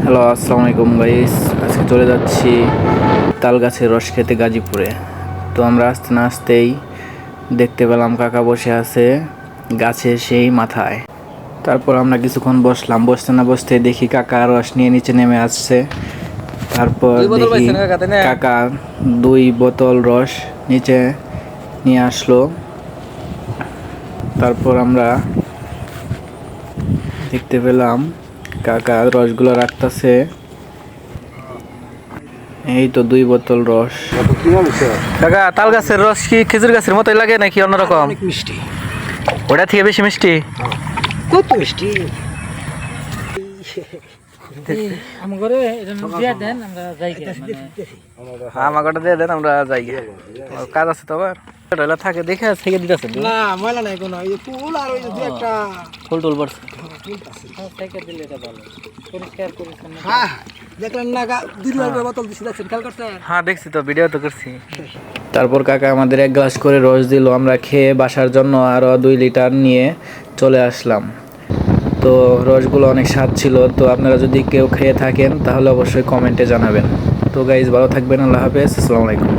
Hello, আসসালামু আলাইকুম guys. আজকে চলে যাচ্ছি তাল গাছের রস খেতে গাজীপুরে। তো আমরা আসতে না আসতেই দেখতে পেলাম কাকা বসে আছে গাছের সেই মাথায়। তারপর আমরা কিছুক্ষণ বসলাম, বসতে না বসতে দেখি কাকা রস নিয়ে নিচে নেমে আসছে। তারপর দেখি কাকা 2 বোতল রস নিচে নিয়ে আসলো। তারপর আমরা দেখতে পেলাম কাকা রসগুলো রাখতেছে। এই তো 2 বোতল রস। কাকা, তাল গাছের রস কি খেজুর গাছের মতোই লাগে নাকি অন্যরকম? অনেক মিষ্টি। ওটা থেকে বেশি মিষ্টি? কত মিষ্টি। আমার গোটা দিয়ে দেন, আমরা যাই। কাজ আছে তো আবার থাকে দেখে থেকে দিতেছেন না, ময়লা নাই কোনো। এই ফুল আর ওই যে একটা ফুল টুল পড়ছে। হ্যাঁ, দেখলেন না 2 লিটার বোতল দিছি, দেখছেন, খেয়াল করছেন? হ্যাঁ, দেখছি তো, ভিডিও তো করছি। তারপর কাকা আমাদের 1 গ্লাস করে রস দিল। আমরা খেয়ে বাসার জন্য আরো 2 লিটার নিয়ে চলে আসলাম। তো রসগুলো অনেক স্বাদ ছিল। তো আপনারা যদি কেউ খেয়ে থাকেন তাহলে অবশ্যই কমেন্টে জানাবেন। তো গাইজ, ভালো থাকবেন। আল্লাহ হাফেজ, আসসালামু আলাইকুম।